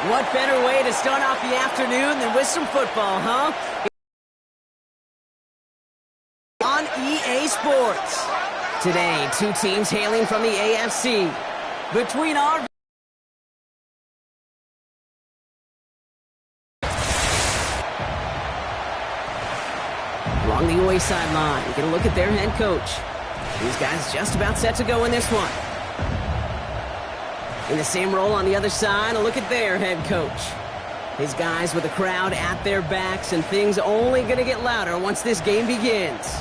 What better way to start off the afternoon than with some football, huh? On EA Sports. Today, two teams hailing from the AFC. Between our... Along the away sideline, get a look at their head coach. These guys just about set to go in this one. In the same role on the other side, a look at their head coach. His guys with the crowd at their backs, and things only going to get louder once this game begins.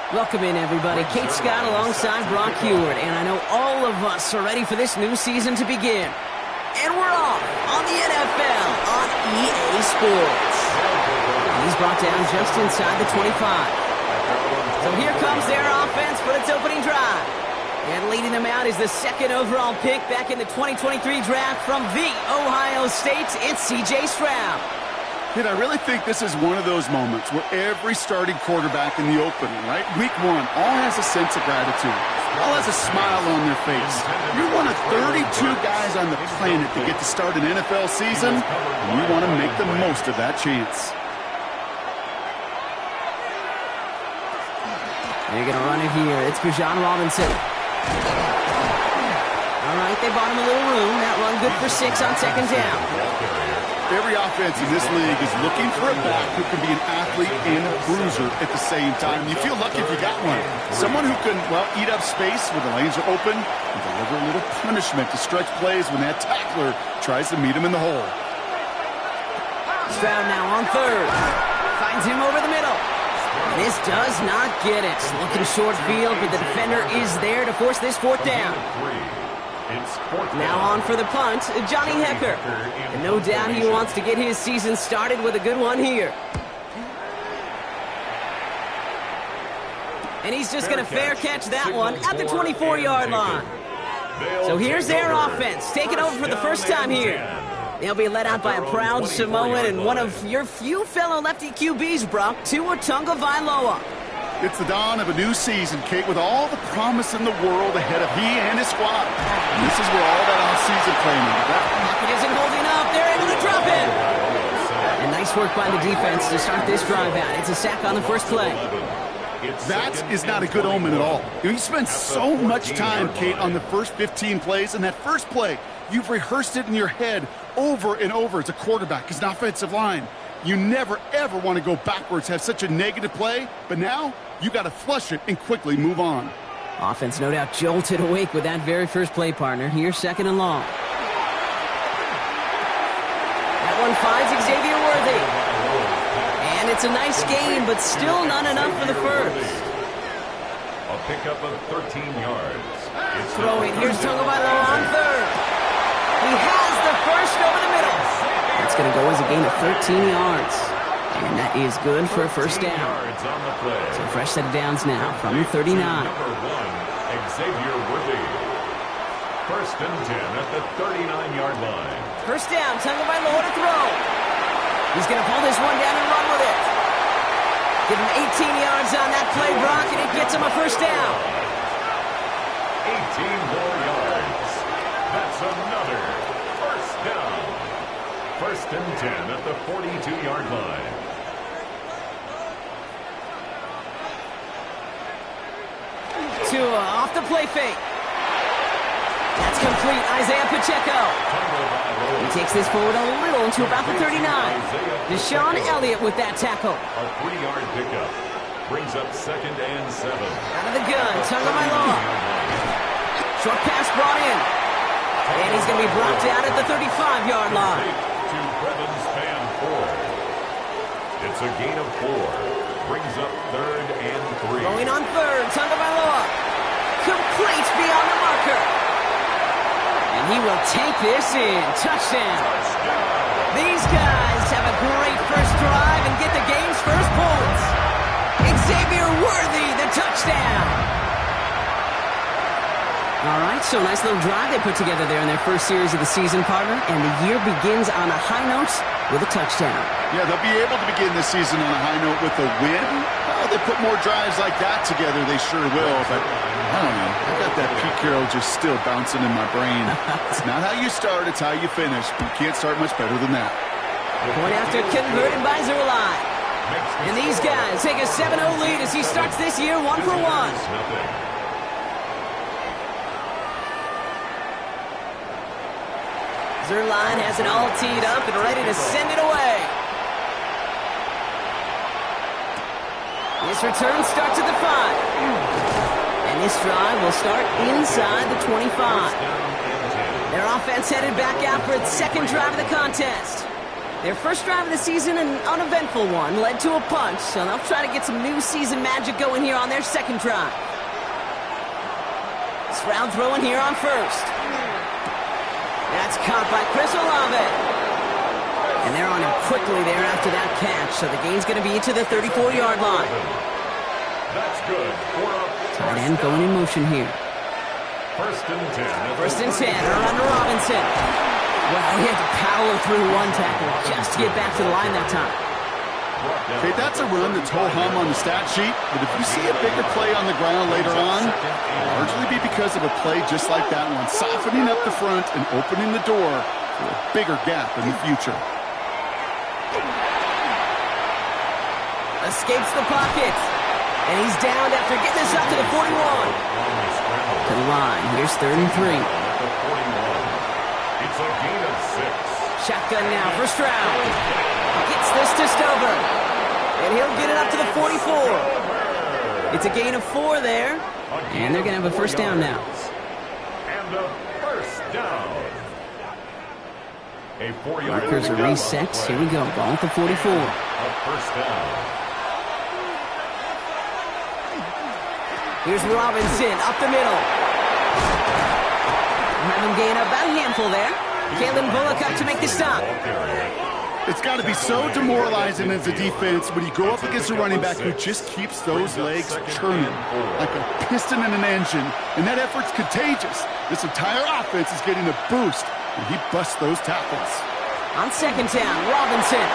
Welcome in, everybody. Kate Scott alongside Brock Heward, and I know all of us are ready for this new season to begin. And we're off on the NFL on EA Sports. And he's brought down just inside the 25. So here comes their offense for its opening drive. And leading them out is the second overall pick back in the 2023 draft from the Ohio State. It's C.J. Stroud. Kid, I really think this is one of those moments where every starting quarterback in the opening, right? Week one, all has a sense of gratitude. All has a smile on their face. You're one of 32 guys on the planet to get to start an NFL season, and you want to make the most of that chance. They're going to run it here. It's Bijan Robinson. All right, they bought him a little room. That run good for 6 on second down. Every offense in this league is looking for a back who can be an athlete and a bruiser at the same time. You feel lucky if you got one. Someone who can, well, eat up space when the lanes are open and deliver a little punishment to stretch plays when that tackler tries to meet him in the hole. Stroud now on third. Finds him over the middle. This does not get it. Looking short field, but the defender is there to force this fourth down. Now on for the punt, Johnny Hekker. And no doubt he wants to get his season started with a good one here. And he's just going to fair catch that one at the 24-yard line. So here's their offense, taking over for the first time here. They'll be led out by a proud Samoan and one of your few fellow lefty QBs, Brock, Tua Tagovailoa. It's the dawn of a new season, Kate, with all the promise in the world ahead of he and his squad. And this is where all that off-season planning. Pocket isn't holding up. They're able to drop it. And nice work by the defense to start this drive out. It's a sack on the first play. That is not a good omen at all. You spend so much time, Kate, on the first 15 plays, and that first play, you've rehearsed it in your head over and over as a quarterback, as an offensive line. You never, ever want to go backwards, have such a negative play, but now you got to flush it and quickly move on. Offense no doubt jolted awake with that very first play, partner. Here's second and long. That one finds Xavier Worthy. And it's a nice game, but still not enough for the first. A pickup of 13 yards. Throwing. Here's Tagovailoa on third. He has the first over the middle. That's going to go as a gain of 13 yards. And that is good for a first down. So a fresh set of downs now from 39. Number 1, Xavier Worthy. First and 10 at the 39-yard line. First down, Tagovailoa to throw. He's going to pull this one down and run with it. Give him 18 yards on that play, Brock, and it gets him a first down. 18 more yards. That's another first down. First and 10 at the 42-yard line. Tua off the play fake. That's complete. Isaiah Pacheco. He takes this forward a little to about the 39. Deshaun Elliott with that tackle. A 3-yard pickup brings up second and 7. Out of the gun, Tagovailoa. Short pass brought in. And he's going to be brought down at the 35-yard line. To Brevin Spann-Ford. It's a gain of 4. Brings up third and 3. Going on third, Tagovailoa. Complete beyond the marker. And he will take this in. Touchdown. These guys have a great first drive and get the game's first points. Xavier Worthy, the touchdown. All right, so nice little drive they put together there in their first series of the season, partner. And the year begins on a high note with a touchdown. Yeah, they'll be able to begin the season on a high note with a win. Well, they put more drives like that together, they sure will. But I don't know. I got that Pete Carroll just still bouncing in my brain. It's not how you start, it's how you finish. You can't start much better than that. Point after converted by Zerline. And these guys take a 7-0 lead as he starts this year 1 for 1. Zerline has it all teed up and ready to send it away. This return starts at the 5. And this drive will start inside the 25. Their offense headed back out for its second drive of the contest. Their first drive of the season, an uneventful one, led to a punch, so they'll try to get some new season magic going here on their second drive. Stroud throwing here on first. That's caught by Chris Olave. And they're on him quickly there after that catch, so the gain's going to be to the 34-yard line. That's good. Tight end going in motion here. First and 10. First and 10, around to Robinson. Well, he had to power through one tackle just to get back to the line that time. Okay, that's a run that's ho-hum on the stat sheet, but if you see a bigger play on the ground later on, it'll largely be because of a play just like that one, softening up the front and opening the door for a bigger gap in the future. Escapes the pocket, and he's down after getting this up to the 41. To the line, here's 3rd and 3. It's a gain of 6. Shotgun now for Stroud. Gets this to Stover. And he'll get it up to the 44. It's a gain of 4 there. And they're going to have a first down now. And a first down. A 4-yard Markers are reset. Here we go. Ball at the 44. A first down. Here's Robinson up the middle. Have him gain about a handful there. Kalen Bullock up to make the stop. It's got to be so demoralizing as a defense when you go up against a running back who just keeps those legs churning like a piston in an engine, and that effort's contagious. This entire offense is getting a boost, and he busts those tackles. On second down, Robinson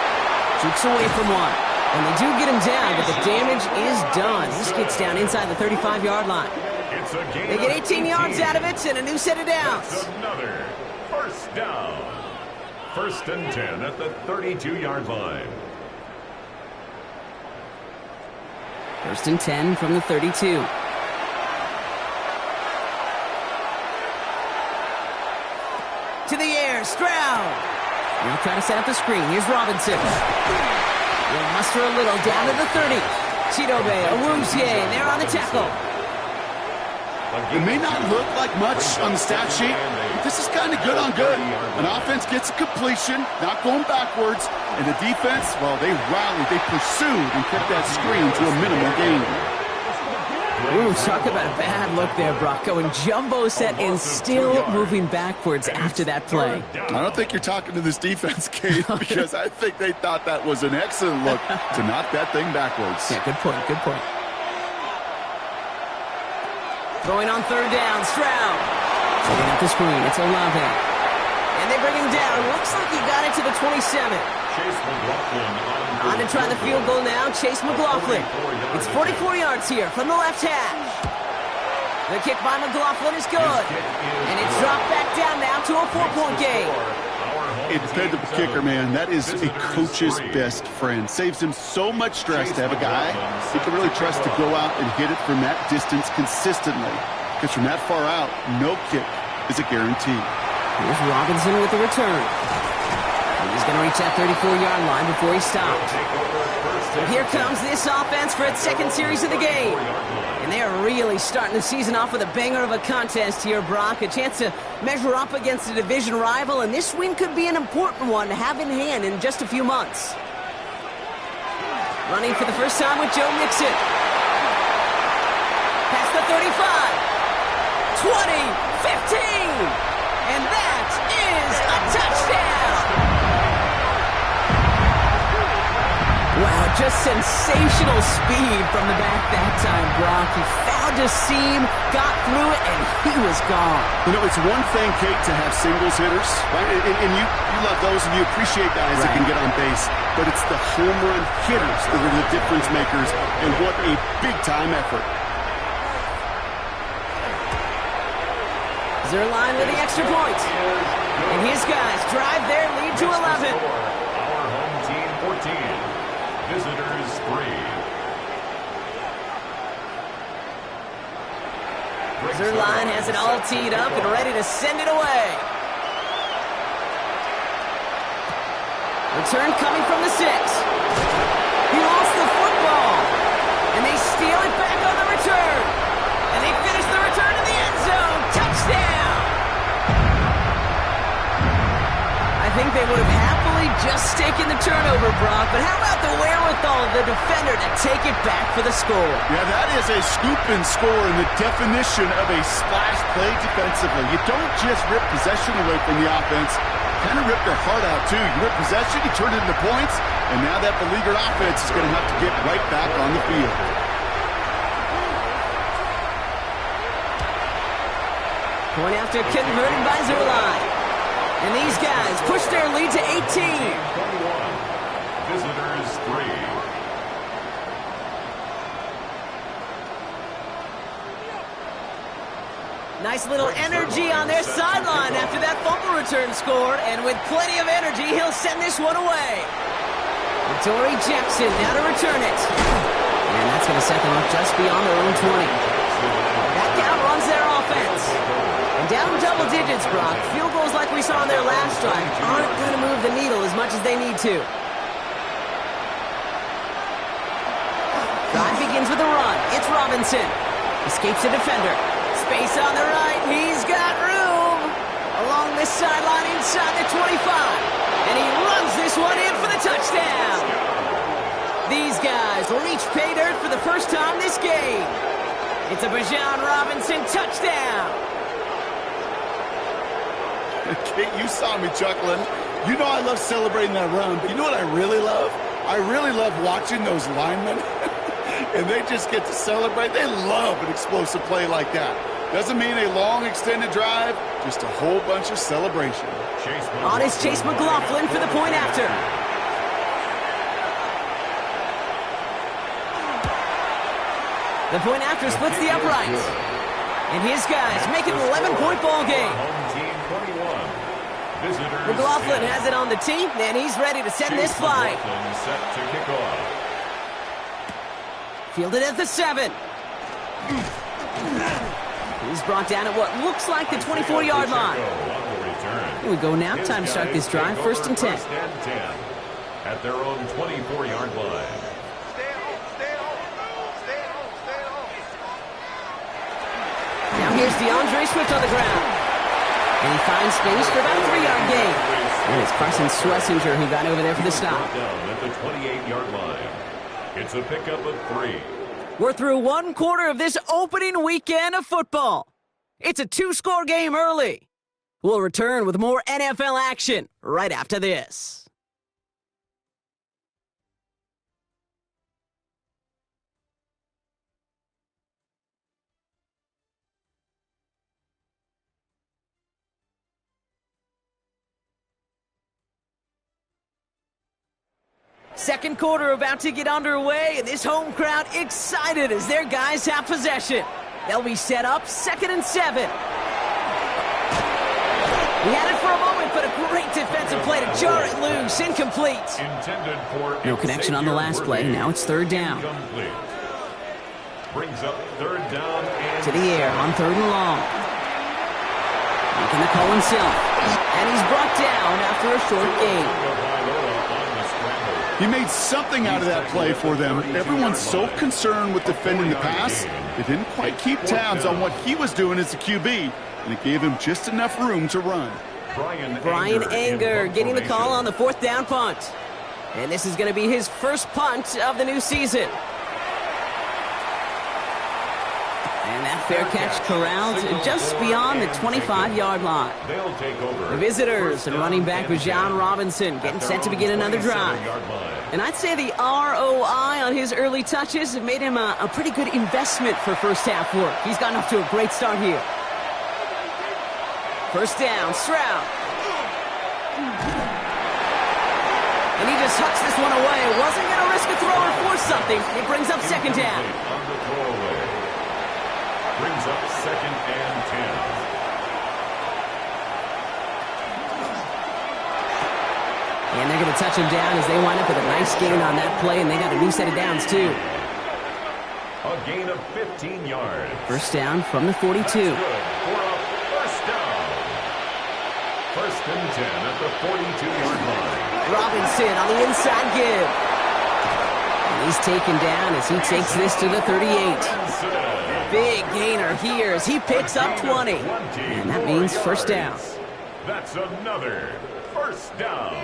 jukes away from one, and they do get him down, but the damage is done. This gets down inside the 35-yard line. They get 18 yards out of it and a new set of downs. Another first down. First and 10 at the 32-yard line. First and 10 from the 32. To the air, Stroud. They'll try to set up the screen. Here's Robinson. They'll muster a little down to the 30. Chidobe, Awuzie, they're on the tackle. It may not look like much on the stat sheet, but this is kind of good on good. An offense gets a completion, not going backwards, and the defense, well, they rallied, they pursued, and kept that screen to a minimal gain. Ooh, talk about a bad look there, Brock. Going jumbo set and still moving backwards after that play. I don't think you're talking to this defense, Kate, because I think they thought that was an excellent look to knock that thing backwards. Yeah, good point, good point. Throwing on third down, Stroud. Setting up the screen, it's Olave. And they bring him down. Looks like he got it to the 27. Chase McLaughlin On to try the field goal now, Chase McLaughlin. It's 44 yards here from the left hash. The kick by McLaughlin is good. And it's dropped back down now to a 4-point game. A dependable kicker, man. That is a coach's best friend. Saves him so much stress to have a guy he can really trust to go out and hit it from that distance consistently. Because from that far out, no kick is a guarantee. Here's Robinson with the return. He's going to reach that 34-yard line before he stops. And here comes this offense for its second series of the game. And they are really starting the season off with a banger of a contest here, Brock. A chance to measure up against a division rival, and this win could be an important one to have in hand in just a few months. Running for the first time with Joe Mixon. Past the 35. 20, 15. And that is a touchdown. Wow, Oh, just sensational speed from the back that time, Brock. He found a seam, got through it, and he was gone. You know, it's one thing, Kate, to have singles hitters, right? And you love those, and you appreciate guys that can get on base. But it's the home run hitters that are the difference makers, and what a big-time effort. Zerline with the extra point. And his guys drive their lead to 11. Our home team 14, visitors 3. Zerline has it all teed up and ready to send it away. Return coming from the 6. He lost the football. And they steal it back on the return. And they finish the return to the end zone. Touchdown! I think they would have happily just taken the turnover, Brock, but how about the wherewithal of the defender to take it back for the score? Yeah, that is a scoop and score in the definition of a splash play defensively. You don't just rip possession away from the offense, kind of rip their heart out too. You rip possession, you turn it into points, and now that beleaguered offense is going to have to get right back on the field. Point after converted by Zerline. And these guys push their lead to 18. 21, visitors 3. Nice little energy on their sideline after that fumble return scored. And with plenty of energy, he'll send this one away. Dory Jackson now to return it. And that's going to set them up just beyond their own 20. That outruns their offense. And down double digits, Brock. Field goals like we saw on their last drive aren't going to move the needle as much as they need to. Drive begins with a run. It's Robinson. Escapes a defender. Space on the right. He's got room. Along this sideline inside the 25. And he runs this one in for the touchdown. These guys reach pay dirt for the first time this game. It's a Bijan Robinson touchdown. Kate, you saw me chuckling. You know I love celebrating that run, but you know what I really love? I really love watching those linemen, and they just get to celebrate. They love an explosive play like that. Doesn't mean a long extended drive, just a whole bunch of celebration. On is Chase McLaughlin for the point after. The point after splits the uprights. And his guys make it an 11-point ball game. McLaughlin has it on the tee, and he's ready to send this flying. Set to kick off. Fielded at the 7. He's brought down at what looks like the 24-yard line. Here we go now. Time to start this drive. First and 10. At their own 24-yard line. Now here's DeAndre Swift on the ground. And he finds space for about a 3-yard gain. And it's Carson Schlesinger who got over there for the stop. Down at the 28-yard line. It's a pickup of 3. We're through one quarter of this opening weekend of football. It's a 2-score game early. We'll return with more NFL action right after this. Second quarter about to get underway, and this home crowd excited as their guys have possession. They'll be set up 2nd and 7. He had it for a moment, but a great defensive play to jar it loose. Incomplete. No connection on the last play. Now it's 3rd down. Brings up 3rd down and to the air on 3rd and long. Making the call himself. And he's brought down after a short gain. He made something out of that play for them. Everyone's so concerned with defending the pass, they didn't quite keep tabs on what he was doing as a QB, and it gave him just enough room to run. Brian Anger getting the call on the 4th down punt. And this is going to be his first punt of the new season. And that fair catch corralled just beyond the 25-yard line. They'll take over. The visitors and running back Bijan Robinson getting set to begin another drive. And I'd say the ROI on his early touches have made him a pretty good investment for first half work. He's gotten off to a great start here. First down, Stroud. And he just hucks this one away. Wasn't going to risk a throw or force something. It brings up second down. On the throwaway. Brings up second and 10. And they're going to touch him down as they wind up with a nice gain on that play, and they got a new set of downs, too. A gain of 15 yards. First down from the 42. That's good for a first down. First and 10 at the 42-yard line. Robinson on the inside give. And he's taken down as he takes this to the 38. Big gainer here as he picks up 20. And that means first down. That's another first down.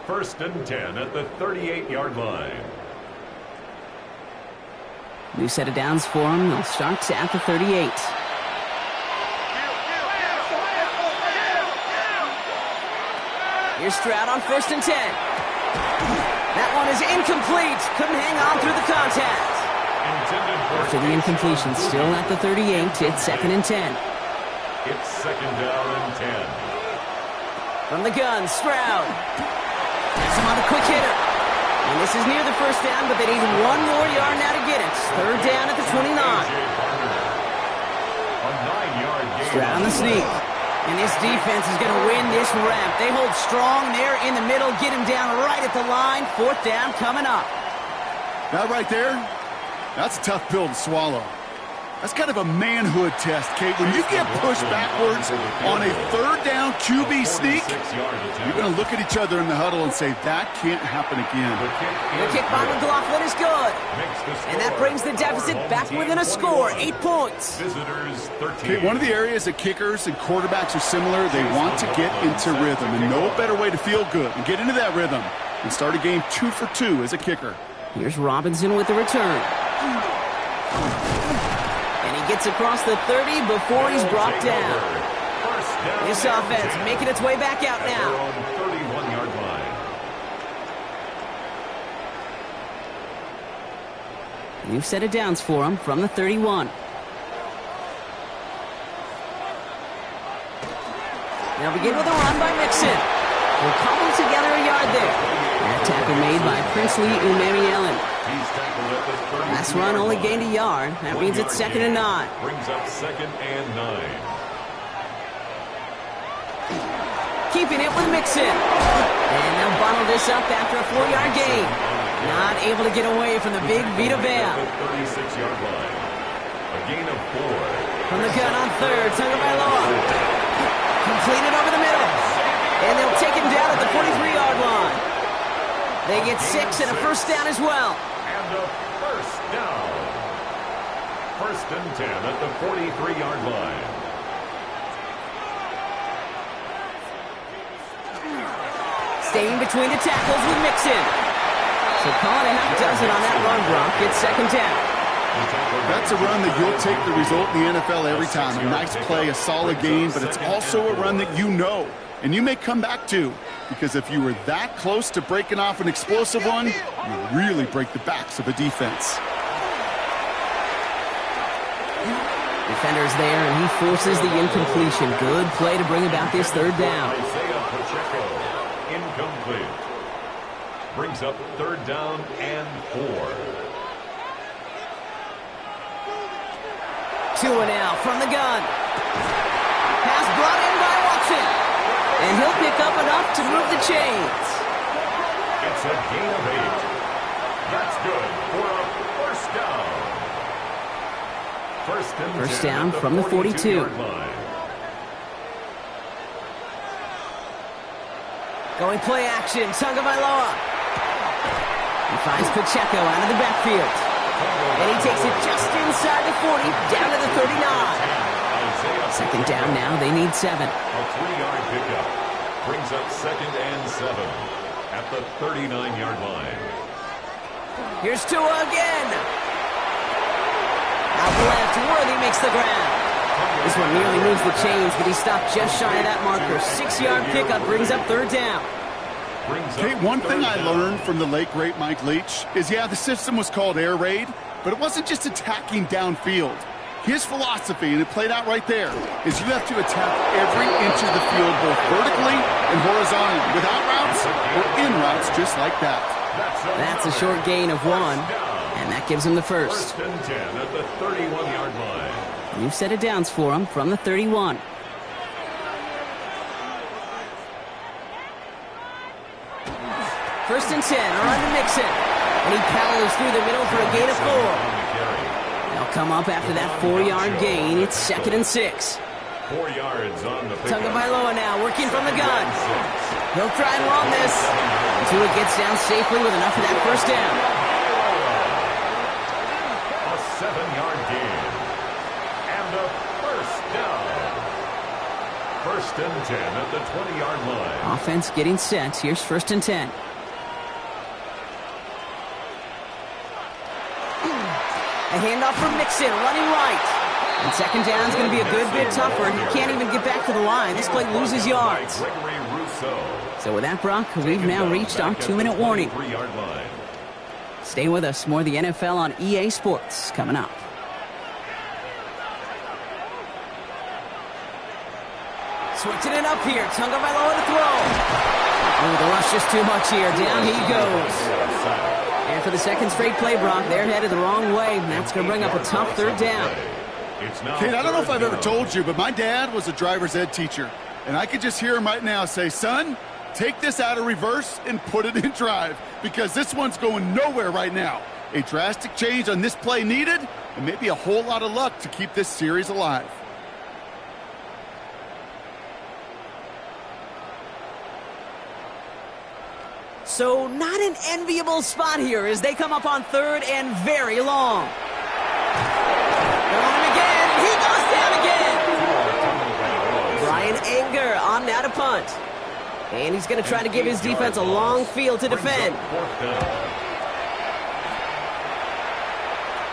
First and 10 at the 38-yard line. New set of downs for him. They'll start at the 38. Here's Stroud on first and 10. That one is incomplete. Couldn't hang on through the contact. After the incompletion, still at the 38. It's second and 10. It's second down and 10. From the gun, Stroud. Has him on a quick hitter. And this is near the first down, but they need one more yard now to get it. Third down at the 29. Stroud on the sneak. And this defense is going to win this ramp. They hold strong there in the middle, get him down right at the line. Fourth down coming up. That right there, that's a tough pill to swallow. That's kind of a manhood test, Kate. When you get pushed backwards on a third down QB sneak, you're going to look at each other in the huddle and say, that can't happen again. The kick by McLaughlin is good. And that brings the deficit back within a score, 8 points. Kate, one of the areas that kickers and quarterbacks are similar, they want to get into rhythm. And no better way to feel good and get into that rhythm and start a game 2 for 2 as a kicker. Here's Robinson with the return. Gets across the 30 before he's brought down. This offense making its way back out now. 31-yard line. New set of downs for him from the 31. They'll begin with a run by Mixon. We'll cobble together a yard there. That tackle made by Princely Umamielen. Last run only gained a yard. That means it's second and 9. Brings up second and 9. Keeping it with Mixon. And they'll bottle this up after a 4-yard gain. Not able to get away from the big Vita Vea. 36-yard line. A gain of 4. From the gun on third, Tagovailoa. Completed over the middle. And they'll take him down at the 43-yard line. They get 6 and a first down as well. And a first down. First and 10 at the 43-yard line. Staying between the tackles with Mixon. So calling a half dozen on that run, Brock. It's second down. That's a run that you'll take the result in the NFL every time. A nice play, a solid game, but it's also a run that you know and you may come back to, because if you were that close to breaking off an explosive one, you really break the backs of a defense. Defender's there, and he forces the incompletion. Good play to bring about this third down. Isaiah Pacheco, incomplete. Brings up third down and 4. Tua now from the gun. Pass brought in by Watson. And he'll pick up enough to move the chains. It's a gain of 8. That's good for a first down. First down from the 42. Going play action, Tagovailoa. He finds Pacheco out of the backfield. And he takes it just inside the 40, down to the 39. Second down now, they need 7. A 3-yard pickup. Brings up second and 7 at the 39-yard line. Here's Tua again. Out left, Worthy makes the ground. This one nearly moves the chains, but he stopped just shy of that marker. 6-yard pickup brings up third down. Okay, one thing I learned from the late, great Mike Leach is, yeah, the system was called air raid, but it wasn't just attacking downfield. His philosophy, and it played out right there, is you have to attack every inch of the field, both vertically and horizontally, without routes or in routes, just like that. That's a short gain of 1, and that gives him the first. First and 10 at the 31-yard line. New set of downs for him from the 31. First and 10, around to Mixon. And he powers through the middle for a gain of 4. They'll come up after that 4-yard gain. It's 2nd and 6. 4 yards on the pickup. Tagovailoa now working from the gun. He'll try and run this. Tua gets down safely with enough of that first down. A 7-yard gain. And a first down. First and 10 at the 20-yard line. Offense getting set. Here's first and 10. A handoff from Mixon, running right. And second down is going to be a good bit tougher. He can't even get back to the line. This play loses yards. So with that, Brock, we've now reached our 2-minute warning. Stay with us. More of the NFL on EA Sports coming up. Switching it up here. Tagovailoa to throw. Oh, the rush just too much here. Down he goes. And for the second straight play, Brock, they're headed the wrong way. That's going to bring up a tough third down. Kate, I don't know if I've ever told you, but my dad was a driver's ed teacher. And I could just hear him right now say, son, take this out of reverse and put it in drive, because this one's going nowhere right now. A drastic change on this play needed, and maybe a whole lot of luck to keep this series alive. So not an enviable spot here as they come up on third and very long. They're on him again, and he goes down again. Brian Anger on now to punt. And he's going to try to give his defense a long field to defend.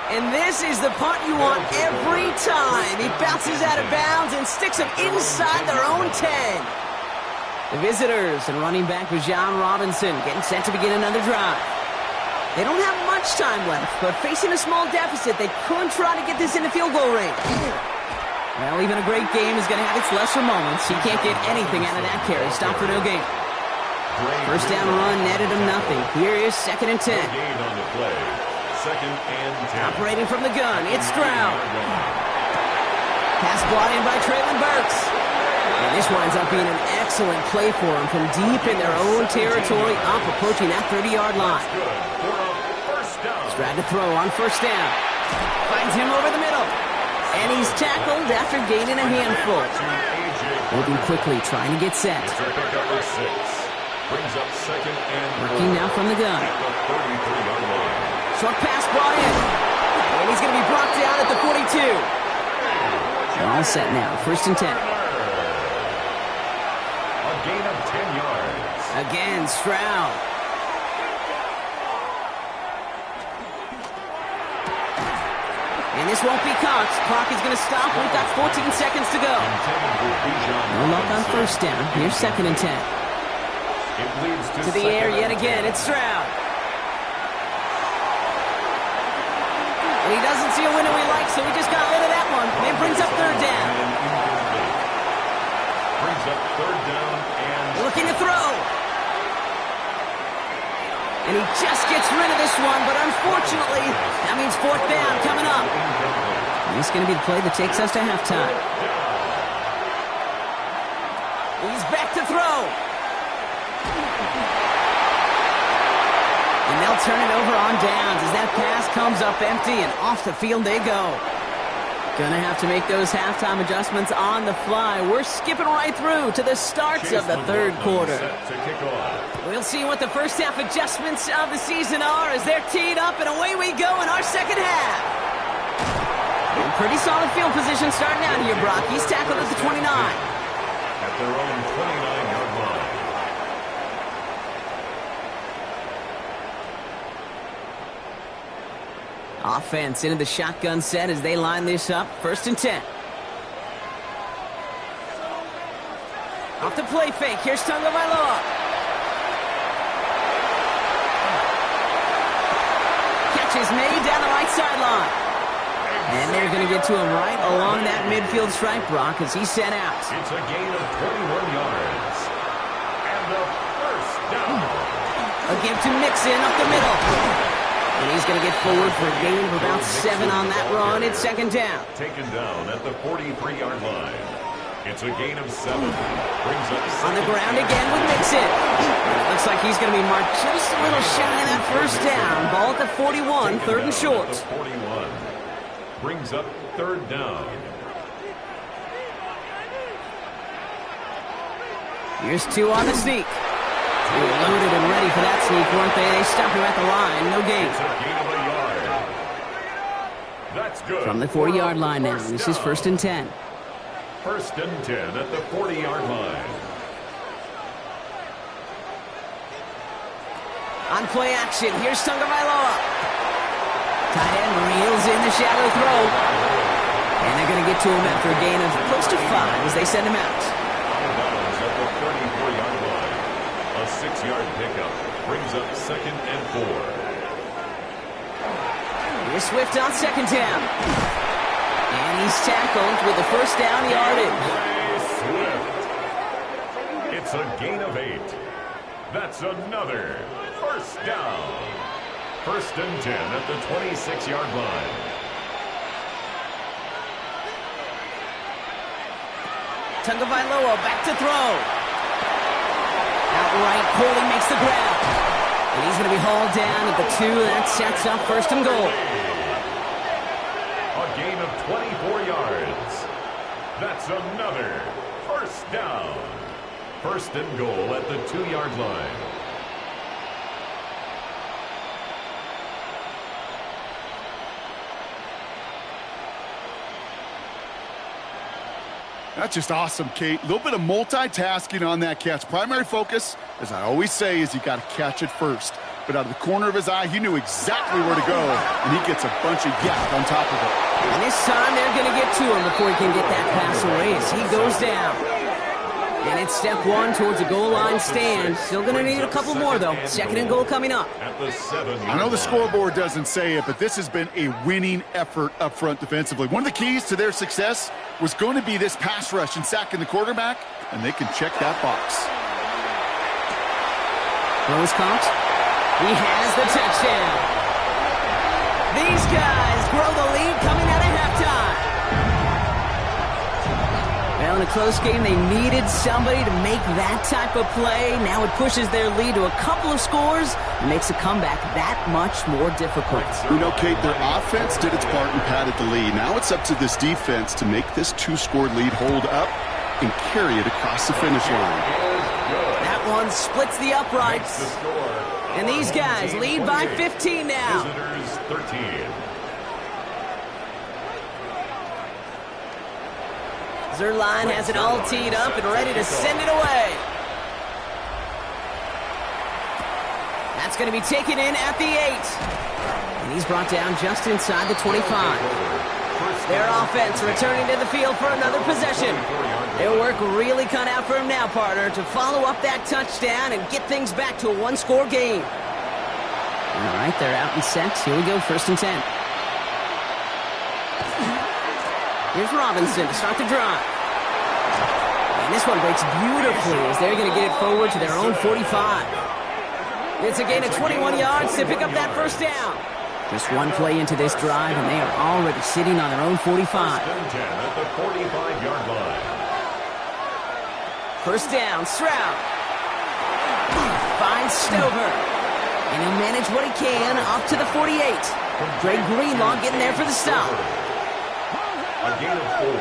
And this is the punt you want every time. He bounces out of bounds and sticks him inside their own 10. The visitors and running back Bijan Robinson getting set to begin another drive. They don't have much time left, but facing a small deficit, they could try to get this into field goal range. Well, even a great game is going to have its lesser moments. He can't get anything out of that carry. Stop for no gain. First down run netted him nothing. Here is 2nd and 10. Operating from the gun, it's Stroud. Pass brought in by Treylon Burks. And this winds up being an excellent play for him from deep in their own territory, up approaching that 30-yard line. Stroud to throw on first down. Finds him over the middle. And he's tackled after gaining a handful. Moving quickly, trying to get set. Working now from the gun. Short pass brought in. And he's going to be brought down at the 42. They're all set now, first and 10. Gain of 10 yards. Again, Stroud. And this won't be caught. Clock is going to stop. We've got 14 seconds to go. No luck on first down. Here's 2nd and 10. To the air yet again. It's Stroud. And he doesn't see a window he likes, so he just got rid of that one. And brings up third down. Brings up third down and looking to throw. And he just gets rid of this one, but unfortunately, that means fourth down coming up. And this is going to be the play that takes us to halftime. He's back to throw. And they'll turn it over on downs as that pass comes up empty, and off the field they go. Gonna have to make those halftime adjustments on the fly. We're skipping right through to the starts of the third quarter. We'll see what the first half adjustments of the season are as they're teed up, and away we go in our second half. And pretty solid field position starting out here, Brock. He's tackled at the 29. At their own 29-yard line. Offense into the shotgun set as they line this up. 1st and 10. Off the play fake. Here's Tagovailoa. Catch is made down the right sideline. And they're going to get to him right along that midfield stripe, Brock, as he's sent out. It's a gain of 21 yards. And the 1st down. A give to Mixon up the middle. And he's going to get forward for a gain of about 7 on that run. It's 2nd down. Taken down at the 43-yard line. It's a gain of 7. Brings up on the ground again with Mixon. Looks like he's going to be marked just a little shy of that 1st down. Ball at the 41, 3rd and short. 41. Brings up 3rd down. Here's 2 on the sneak. They were loaded and ready for that sneak, weren't they? They stop him at the line. No gain. It's a gain of a yard. That's good. From the 40-yard line now. This is 1st and 10. 1st and 10 at the 40-yard line. On play action, here's Tagovailoa. Tight end reels in the shallow throw. And they're going to get to him after a gain of close to 5 as they send him out. Out of bounds at the 34-yard line. A 6-yard pickup brings up 2nd and 4. Here's Swift on 2nd down. And he's tackled with the 1st down yardage. Swift. It's a gain of 8. That's another 1st down. 1st and 10 at the 26-yard line. Tagovailoa back to throw. Outright, Corley makes the grab. And he's going to be hauled down at the 2. That sets up 1st and goal. A gain of 24 yards. That's another 1st down. 1st and goal at the 2-yard line. That's just awesome, Kate. A little bit of multitasking on that catch. Primary focus, as I always say, is you got to catch it first. But out of the corner of his eye, he knew exactly where to go, and he gets a bunch of yak on top of it. And this time, they're going to get to him before he can get that pass away as he goes down. And it's step 1 towards a goal line stand. Still going to need a couple more, though. 2nd and goal coming up. At the 7-yard I know the line. scoreboard doesn't say it, but this has been a winning effort up front defensively. One of the keys to their success was going to be this pass rush and sacking the quarterback, and they can check that box. Rose caught. He has the touchdown. These guys grow the lead coming out of halftime. Well, in a close game, they needed somebody to make that type of play. Now it pushes their lead to a couple of scores and makes a comeback that much more difficult. You know, Kate, their offense did its part and padded the lead. Now it's up to this defense to make this 2-score lead hold up and carry it across the finish line. That one splits the uprights. And these guys lead by 15 now. Visitors 13. Zerline has it all teed up and ready to send it away. That's going to be taken in at the 8. And he's brought down just inside the 25. Their offense returning to the field for another possession. Their work really cut out for him now, partner, to follow up that touchdown and get things back to a 1-score game. All right, they're out and set. Here we go, 1st and 10. Here's Robinson to start the drive. And this one breaks beautifully as they're going to get it forward to their own 45. It's a gain of 21 yards to pick up that 1st down. Just one play into this drive, and they are already sitting on their own 45. 1st and 10 at the 45-yard line. 1st down, Stroud. Finds Stover. And he'll manage what he can up to the 48. Greg Greenlaw getting there for the stop. A gain of 4.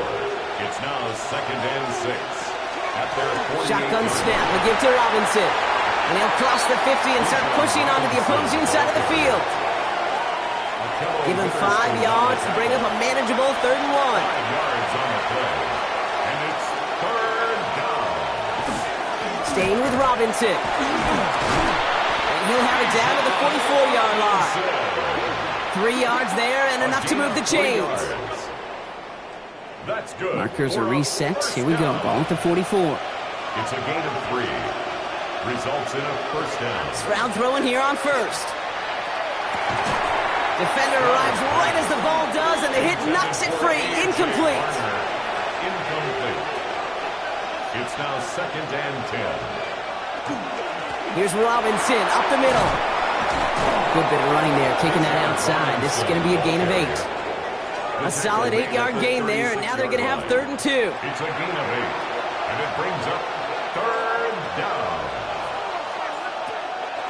It's now 2nd and 6. At their 48. Shotgun snap, a give to Robinson. And he'll cross the 50 and start pushing onto the opposing side of the field. Give him 5 yards to bring up a manageable 3rd and 1. 5 yards on the play. And it's 3rd down. Staying with Robinson. And he'll have it down to the 44-yard line. 3 yards there and enough to move the chains. That's good. Markers are reset. Here we go. Ball at the 44. It's a gain of 3. Results in a first down. Stroud throwing here on first. Defender arrives right as the ball does, and the hit knocks it free. Incomplete. Incomplete. It's now 2nd and 10. Here's Robinson up the middle. Good bit of running there, taking that outside. This is going to be a gain of 8. A solid 8-yard gain there, and now they're going to have 3rd and 2. It's a gain of 8, and it brings up 3rd down.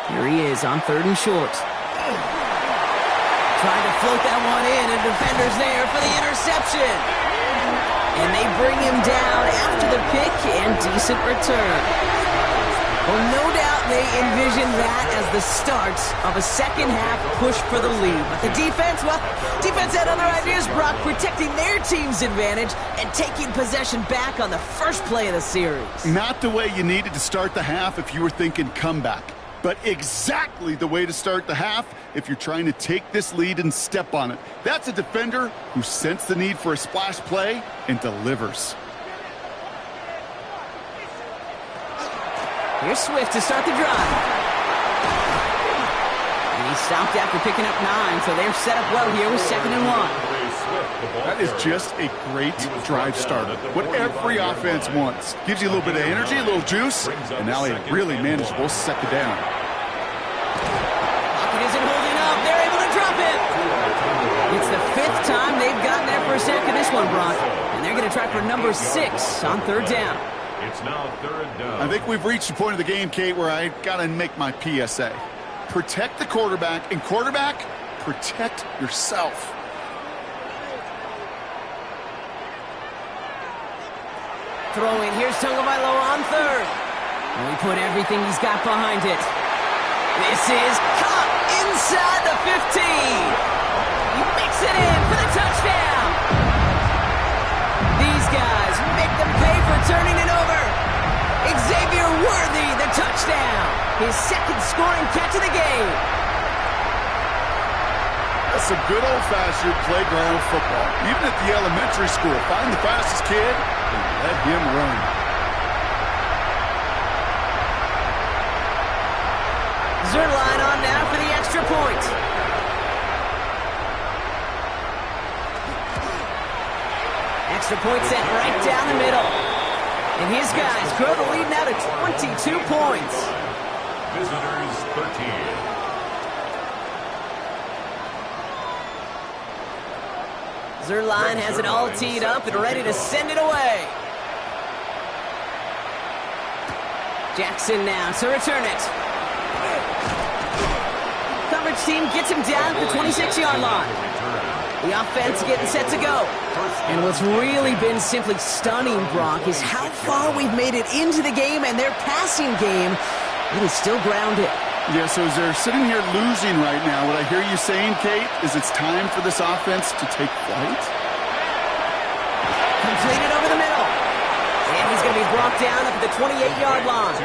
Here he is on 3rd and short. Trying to float that one in, and defender's there for the interception. And they bring him down after the pick, and decent return. Well, no doubt they envision that as the start of a second-half push for the lead. But the defense, well, defense had other ideas, Brock, protecting their team's advantage and taking possession back on the first play of the series. Not the way you needed to start the half if you were thinking comeback, but exactly the way to start the half if you're trying to take this lead and step on it. That's a defender who sensed the need for a splash play and delivers. Here's Swift to start the drive. And he stopped after picking up 9, so they're set up well here with 2nd and 1. That is just a great drive starter. What every offense wants. Gives you a little bit of energy, a little juice, and now a really manageable 2nd down. Pocket isn't holding up. They're able to drop it. It's the 5th time they've gotten there for a sack in this one, Brock. And they're going to try for number 6 on 3rd down. It's now 3rd down. I think we've reached the point of the game, Kate, where I got to make my PSA. Protect the quarterback, and quarterback, protect yourself. Throwing, here's Tagovailoa on 3rd. And we put everything he's got behind it. This is caught inside the 15. He makes it in for the touchdown. These guys make them pay for turning it over. Xavier Worthy, the touchdown. His 2nd scoring catch of the game. That's some good old-fashioned playground football. Even at the elementary school, find the fastest kid and let him run. Zerline on now for the extra point. Extra point set right down the middle. And his guys grow the lead now to 22 points. Visitors 13. Zerline has it all teed up and ready to send it away. Jackson now to return it. Coverage team gets him down at the 26-yard line. The offense getting set to go. And what's really been simply stunning, Brock, is how far we've made it into the game, and their passing game, it is still grounded. Yeah, so as they're sitting here losing right now, what I hear you saying, Kate, is it's time for this offense to take flight? Completed over the middle. And he's going to be brought down up at the 28-yard line.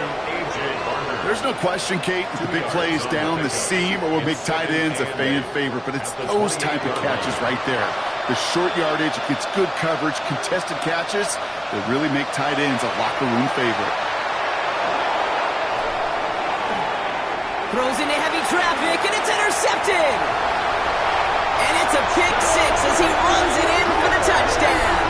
There's no question, Kate, the big plays down the seam or will make tight ends a fan favorite, but it's those type of catches right there. The short yardage, it gets good coverage, contested catches that really make tight ends a locker room favorite. Throws into heavy traffic, and it's intercepted. And it's a pick 6 as he runs it in for the touchdown.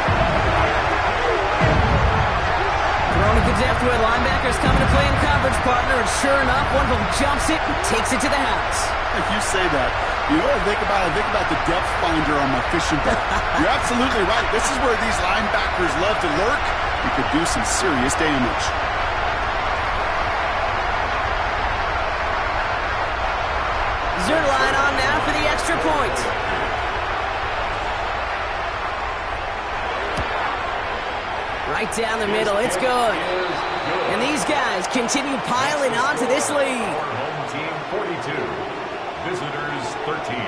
Throwing gets after it. Linebackers coming to play in coverage, partner, and sure enough, one of them jumps it and takes it to the house. If you say that, you know what I think about? I think about the depth finder on my fishing boat. You're absolutely right. This is where these linebackers love to lurk. You could do some serious damage. Zerline on now for the extra point. Right down the middle, it's good. And these guys continue piling onto this lead. Home team 42, visitors 13.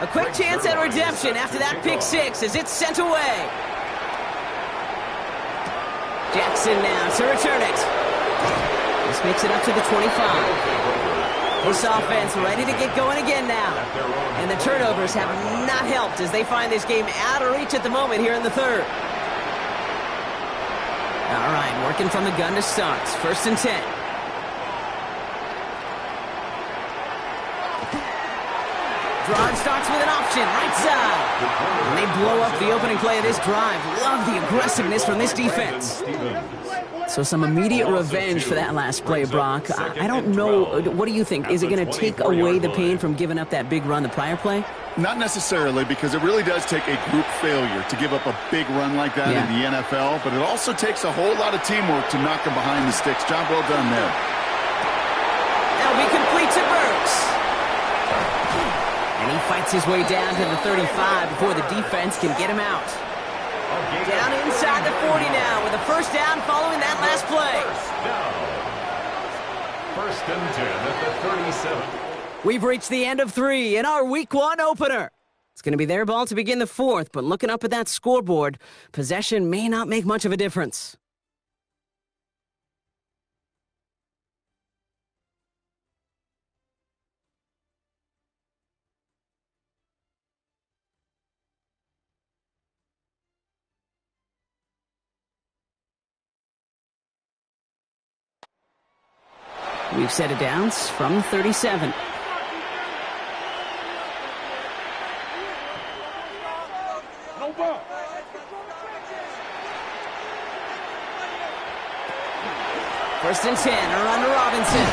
A quick chance at redemption after that pick 6 as it's sent away. Jackson now to return it. This makes it up to the 25. This offense ready to get going again now. And the turnovers have not helped as they find this game out of reach at the moment here in the third. All right, working from the gun to start. 1st and 10. Drive starts with an option, right side. And they blow up the opening play of this drive. Love the aggressiveness from this defense. So some immediate revenge for that last play, Brock. I don't know. What do you think? Is it going to take away the pain from giving up that big run the prior play? Not necessarily, because it really does take a group failure to give up a big run like that in the NFL, but it also takes a whole lot of teamwork to knock them behind the sticks. Job well done there. That'll be complete to Burks. And he fights his way down to the 35 before the defense can get him out. Down inside the 40 now with a first down following that last play. First and 10 at the 37. We've reached the end of 3 in our Week 1 opener. It's going to be their ball to begin the 4th, but looking up at that scoreboard, possession may not make much of a difference. We've set it down from 37. First and 10, around to Robinson.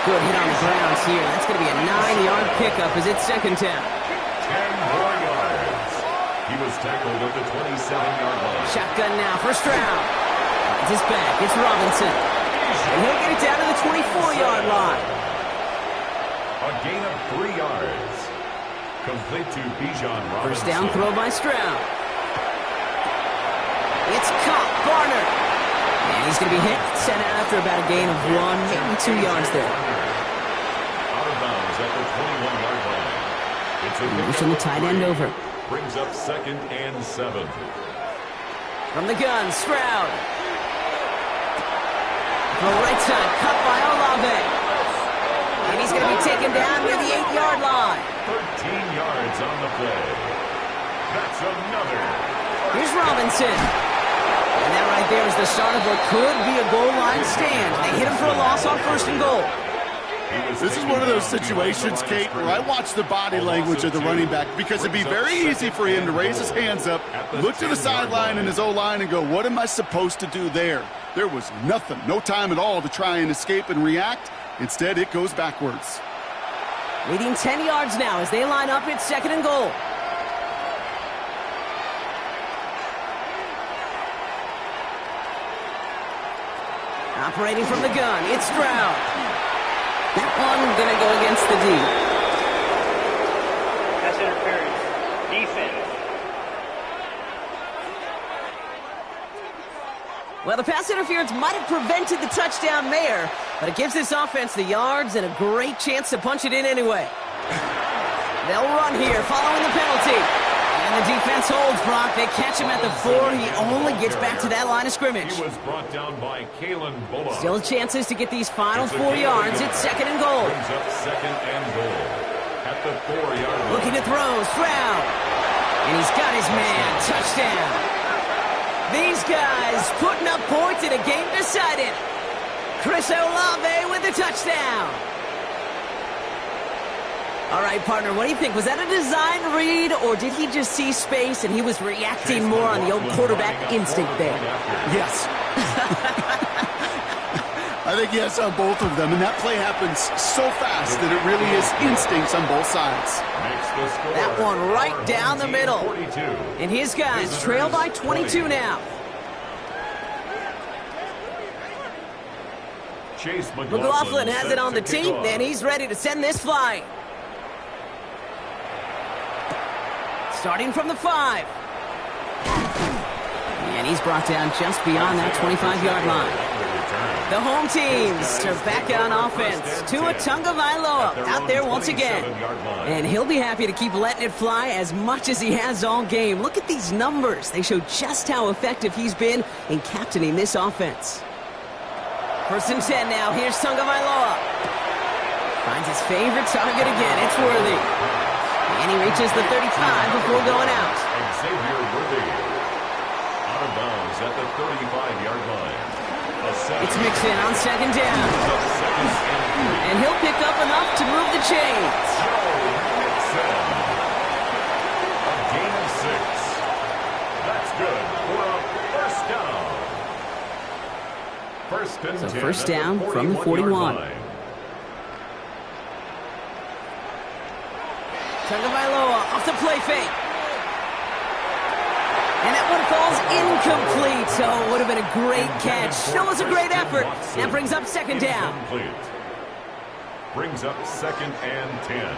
Good hit on the ground here. That's going to be a 9-yard pickup as it's second down. 10 more yards. He was tackled at the 27-yard line. Shotgun now, first round. It's his back, it's Robinson. And he'll get it down to the 24-yard line. A gain of 3 yards. Complete to Bijan Robinson. First down throw by Stroud. It's caught, Garner. And he's going to be hit, sent out after about a gain of 1, maybe 2 yards there. Out of bounds at the 21-yard line. It's a motion the tight end over. Brings up 2nd and 7. From the gun, Stroud. The right side, cut by Olave. And he's going to be taken down near the 8-yard line. 13 yards on the play. That's another. Here's Robinson. And that right there is the start of what could be a goal line stand. They hit him for a loss on 1st and goal. This is one of those situations, Kate, where I watch the body language of the running back because it'd be very easy for him to raise his hands up, look to the sideline in his O-line and go, what am I supposed to do there? There was nothing, no time at all to try and escape and react. Instead, it goes backwards. Leading 10 yards now as they line up at 2nd and goal. Operating from the gun, it's Stroud. That one going to go against the D. Pass interference. Defense. Well, the pass interference might have prevented the touchdown there, but it gives this offense the yards and a great chance to punch it in anyway. They'll run here following the penalty. And the defense holds, Brock. They catch him at the 4. He only gets back to that line of scrimmage. He was brought down by Kalen Bullock. Still chances to get these final 4 yards. It's 2nd and goal. Brings up 2nd and goal. At the 4-yard line. Looking to throw, Stroud. And he's got his man. Touchdown. These guys putting up points in a game decided. Chris Olave with the touchdown. All right, partner, what do you think? Was that a design read, or did he just see space and he was reacting more on the old quarterback instinct there? Yes. I think yes on both of them, and that play happens so fast that it really is instincts on both sides. That one right down the middle. And his guys trail by 22 now. Chase McLaughlin has it on the tee, and he's ready to send this flying. Starting from the 5. And he's brought down just beyond that 25-yard line. The home teams are back on offense. Tua Tagovailoa out there once again. And he'll be happy to keep letting it fly as much as he has all game. Look at these numbers. They show just how effective he's been in captaining this offense. First and 10 now. Here's Tagovailoa. Finds his favorite target again. It's Worthy. And he reaches the 35 before going out. Xavier Worthy. Out of bounds at the 35-yard line. It's Mixon on second down. And he'll pick up enough to move the chains. Mixon. A gain of 6. That's good for a first down. First and 10 first down at the from the 41. Tagovailoa off the play fake. And that one falls incomplete. So it would have been a great catch. Still was a great effort. That brings up second down. Brings up second and 10.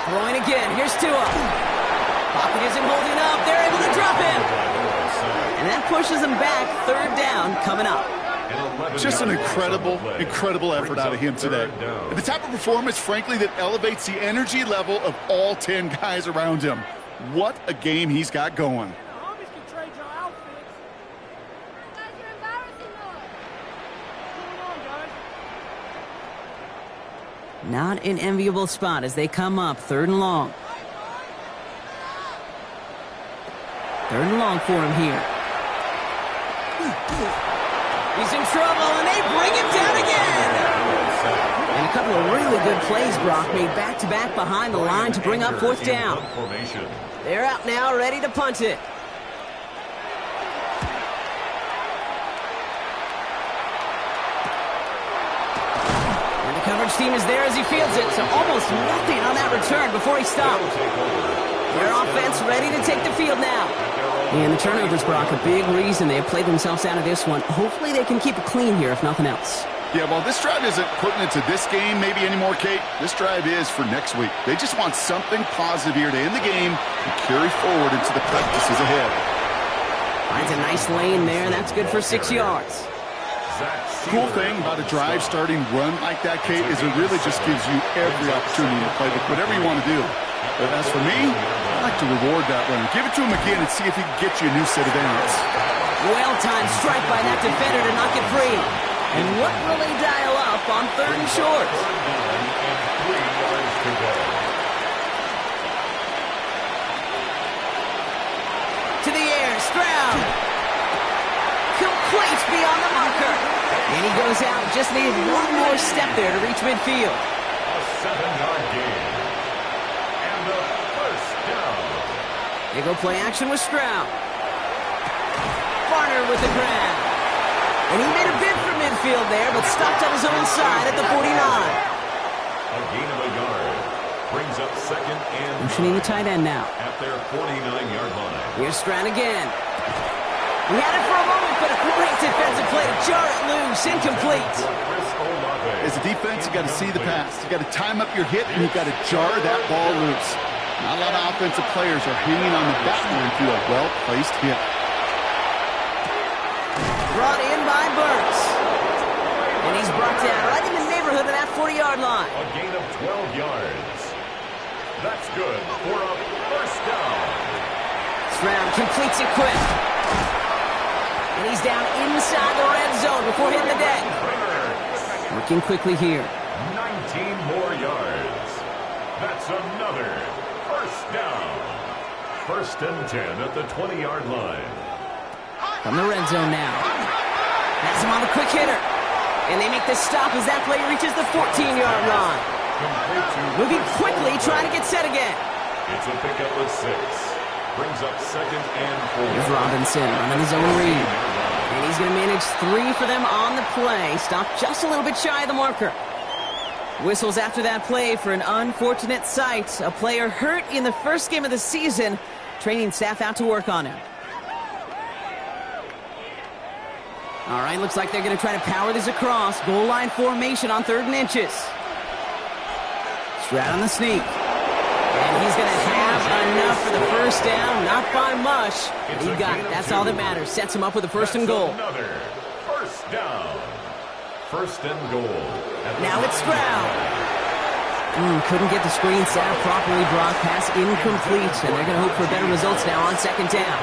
Throwing again. Here's Tua. Pocket isn't holding up. They're able to drop him. And that pushes them back. Third down coming up. Just an incredible effort out of him today. The type of performance, frankly, that elevates the energy level of all 10 guys around him. What a game he's got going. Not an enviable spot as they come up. Third and long. Third and long for him here. He's in trouble, and they bring him down again. And a couple of really good plays, Brock, made back-to-back behind the line to bring up fourth down. They're out now, ready to punt it. And the coverage team is there as he fields it, so almost nothing on that return before he stopped. Their offense ready to take the field now. And the turnovers, Brock, a big reason they have played themselves out of this one. Hopefully they can keep it clean here, if nothing else. Yeah, well, this drive isn't putting into this game maybe anymore, Kate. This drive is for next week. They just want something positive here to end the game and carry forward into the practices ahead. Finds a nice lane there. That's good for 6 yards. Cool thing about a drive starting run like that, Kate, is it really just gives you every opportunity to play with whatever you want to do. But as for me, I like to reward that runner. Give it to him again and see if he can get you a new set of ends. Well-timed strike by that defender to knock it free. And what will they dial up on third and short? To the air, Stroud. Complete beyond the marker. And he goes out. Just needed one more step there to reach midfield. A 7-yard gain. And a first down. They go play action with Stroud. Barner with the grab. And he made a bid for midfield there, but stopped on his own side at the 49. A gain of a yard. Brings up second and Motioning the tight end now. at their 49-yard line. Here's Stroud again. He had it for a moment, but a great defensive play to jar it loose. Incomplete. As a defense, you got to see the pass. You got to time up your hit, and you got to jar that ball loose. Not a lot of offensive players are hanging on the back line through a well-placed hit. Brought in by Burks. And he's brought down right in the neighborhood of that 40-yard line. A gain of 12 yards. That's good for a first down. Stroud completes it quick. And he's down inside the red zone before hitting the deck. Working quickly here. 19 more yards. That's another first down. First and 10 at the 20-yard line. From the red zone now. Has him on the quick hitter. And they make the stop as that play reaches the 14-yard line. Moving quickly, trying to get set again. It's a pickup with 6. Brings up second and 4. Here's Robinson running his own read. And he's going to manage 3 for them on the play. Stopped just a little bit shy of the marker. Whistles after that play for an unfortunate sight. A player hurt in the first game of the season. Training staff out to work on him. All right, looks like they're going to try to power this across. Goal line formation on 3rd and inches. Stroud on the sneak. And he's going to have enough for the first down. Not by much. He got it. That's all that matters. Sets him up with a first and goal. Another first down. First and goal. Now it's Stroud. Couldn't get the screen set up properly, Brock. Pass incomplete, and they're going to hope for better results now on second down.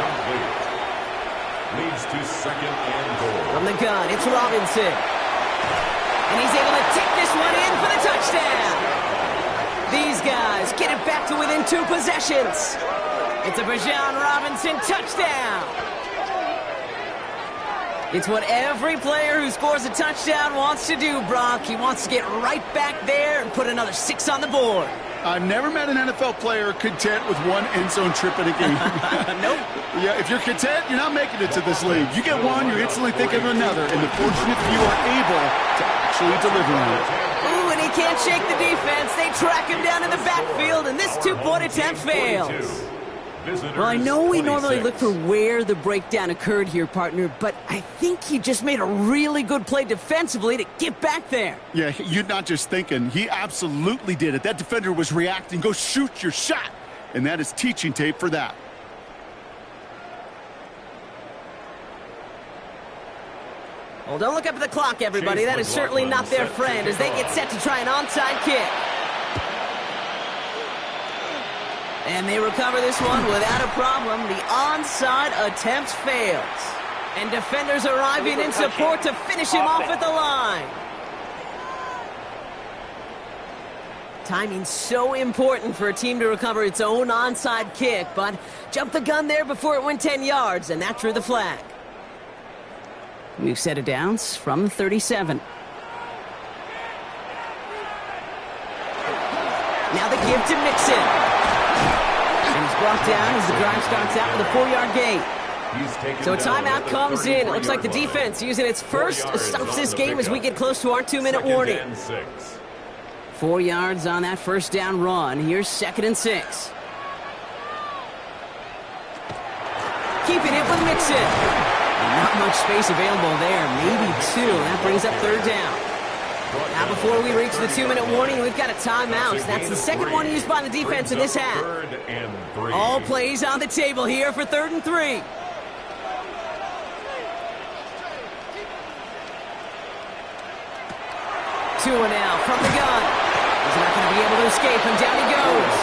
Leads to second and goal. From the gun, it's Robinson. And he's able to take this one in for the touchdown. These guys get it back to within 2 possessions. It's a Bijan Robinson touchdown. It's what every player who scores a touchdown wants to do, Brock. He wants to get right back there and put another 6 on the board. I've never met an NFL player content with one end zone trip in a game. Nope. Yeah, if you're content, you're not making it to this league. You get one, you're instantly thinking of another, and the fortunate few are able to actually deliver on it. Ooh, and he can't shake the defense. They track him down in the backfield, and this 2-point attempt fails. Well, I know we normally look for where the breakdown occurred here, partner, but I think he just made a really good play defensively to get back there. Yeah, you're not just thinking. He absolutely did it. That defender was reacting. Go shoot your shot. And that is teaching tape for that. Well, don't look up at the clock, everybody. That is certainly not their friend as they get set to try an onside kick. And they recover this one without a problem. The onside attempt fails. And defenders arriving in support to finish him off at the line. Timing so important for a team to recover its own onside kick, but jumped the gun there before it went 10 yards, and that drew the flag. We've set it down from 37. Now the give to Mixon. And he's brought down as the drive starts out with a 4-yard gain. So a timeout comes in. It looks like the defense using its first stops this game as we get close to our 2-minute warning. 4 yards on that first down run. Here's 2nd and 6. Keeping it with Mixon. Not much space available there. Maybe 2. That brings up 3rd down. Now before we reach the 2-minute warning, we've got a timeout. That's the second one used by the defense in this half. All plays on the table here for 3rd and 3. Tua now from the gun. He's not going to be able to escape, and down he goes.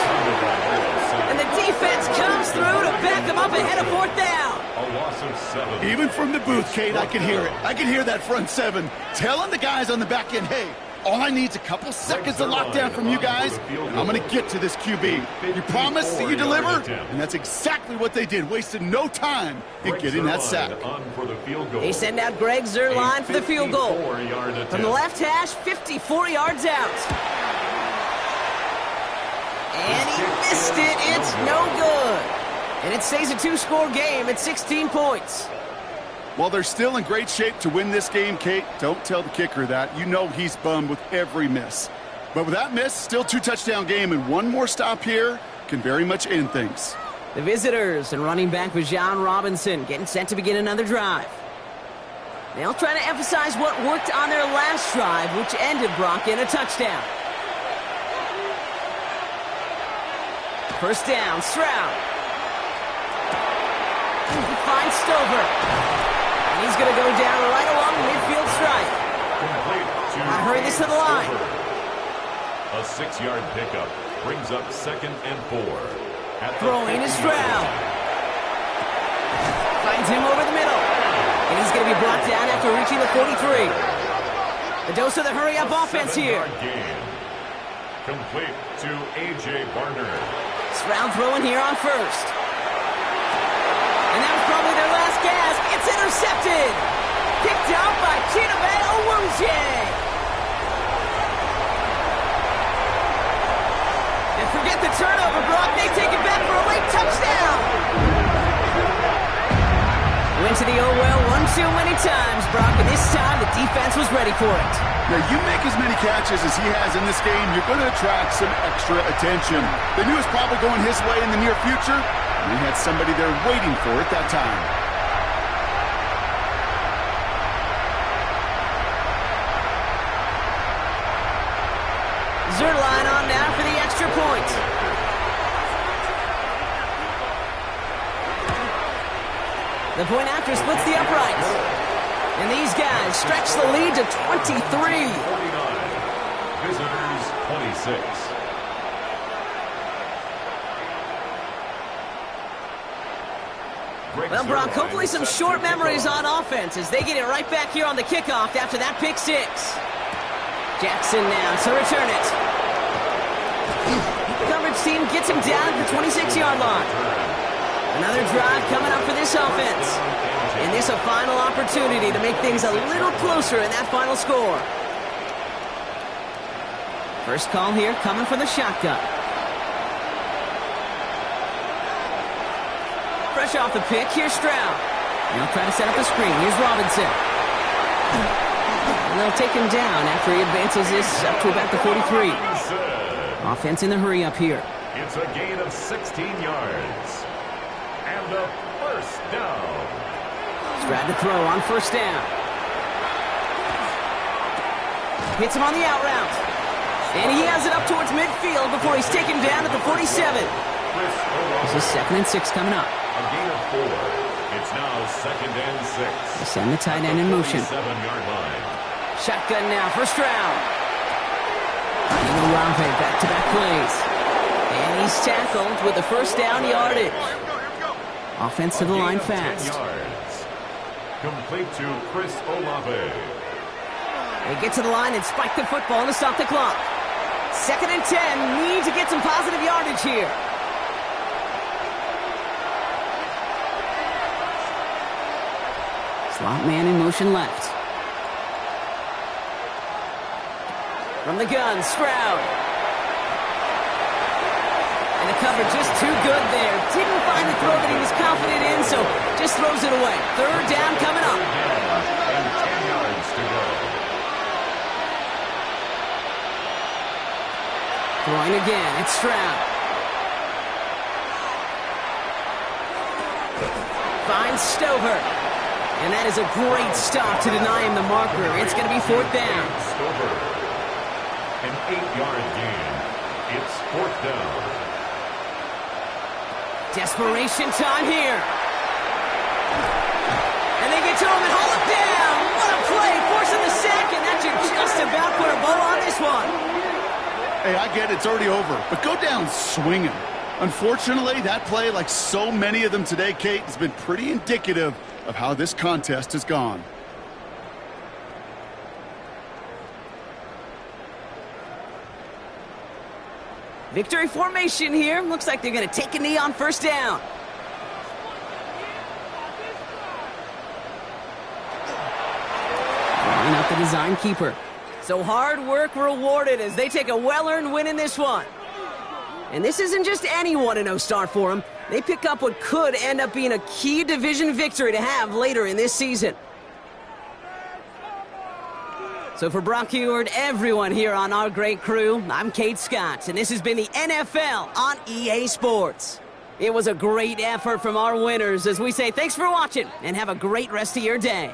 And the defense comes through to back him up ahead of 4th down. A loss of 7. Even from the booth, Kate, I can hear it. I can hear that front 7 telling the guys on the back end, hey, all I need is a couple seconds of lockdown from you guys, and I'm going to get to this QB. You promise that you deliver? And that's exactly what they did. Wasted no time in getting that sack. They send out Greg Zuerlein for the field goal. From the left hash, 54 yards out. And he missed it. It's no good. And it stays a 2-score game at 16 points. While they're still in great shape to win this game, Kate, don't tell the kicker that. You know he's bummed with every miss. But with that miss, still 2-touchdown game, and one more stop here can very much end things. The visitors and running back Bijan Robinson getting set to begin another drive. They'll try to emphasize what worked on their last drive, which ended Brock in a touchdown. First down, Stroud. He finds Stover. And he's going to go down right along the midfield stripe. I hurry this to the line. A 6-yard pickup brings up 2nd and 4. Throwing is Stroud. Finds him over the middle. And he's going to be brought down after reaching the 43. The dose of the hurry-up offense here. Complete to A.J. Barner. Stroud throwing here on first. And that was probably their last gasp. It's intercepted. Picked out by Chidobe Awuzie. And forget the turnover, Brock. They take it back for a late touchdown. Went to the oh well one too many times, Brock, and this time the defense was ready for it. Now, you make as many catches as he has in this game, you're going to attract some extra attention. They knew it was probably going his way in the near future, and he had somebody there waiting for it that time. Zuerlein on now for the extra point. The point after splits the uprights. And these guys stretch the lead to 23. 49. Visitors 26. Well, Brock, hopefully some short memories on offense as they get it right back here on the kickoff after that pick six. Jackson now to return it. The coverage team gets him down at the 26-yard line. Another drive coming up for this offense. And this a final opportunity to make things a little closer in that final score. First call here coming from the shotgun. Fresh off the pick, here's Stroud. They'll try to set up the screen. Here's Robinson. And they'll take him down after he advances this up to about the 43. Offense in the hurry up here. It's a gain of 16 yards. And a first down. Stroud to throw on first down. Hits him on the out route. And he has it up towards midfield before he's taken down at the 47. This is 2nd and 6 coming up. A gain of 4. It's now 2nd and 6. They send the tight end in motion. 7-yard line. Shotgun now for Stroud. Olave back-to-back plays. And he's tackled with the first down yardage. Offense to the line fast. Yards. Complete to Chris Olave. They get to the line and spike the football to stop the clock. 2nd and 10. Need to get some positive yardage here. Slot man in motion left. From the gun, Stroud. And the cover just too good there. Didn't find the throw that he was confident in, so just throws it away. 3rd down coming up. And 10 yards to go. Throwing again, it's Stroud. Finds Stover. And that is a great stop to deny him the marker. It's going to be 4th down. Stover. An 8-yard gain. It's 4th down. Desperation time here. And they get to him and haul him down. What a play, forcing the sack, and that should just about put a bow on this one. Hey, I get it, it's already over, but go down swinging. Unfortunately, that play, like so many of them today, Kate, has been pretty indicative of how this contest has gone. Victory formation here. Looks like they're going to take a knee on first down. Line up the design keeper. So hard work rewarded as they take a well-earned win in this one. And this isn't just any 1-0 start for them. They pick up what could end up being a key division victory to have later in this season. So for Brock Huard, everyone here on our great crew, I'm Kate Scott, and this has been the NFL on EA Sports. It was a great effort from our winners as we say thanks for watching and have a great rest of your day.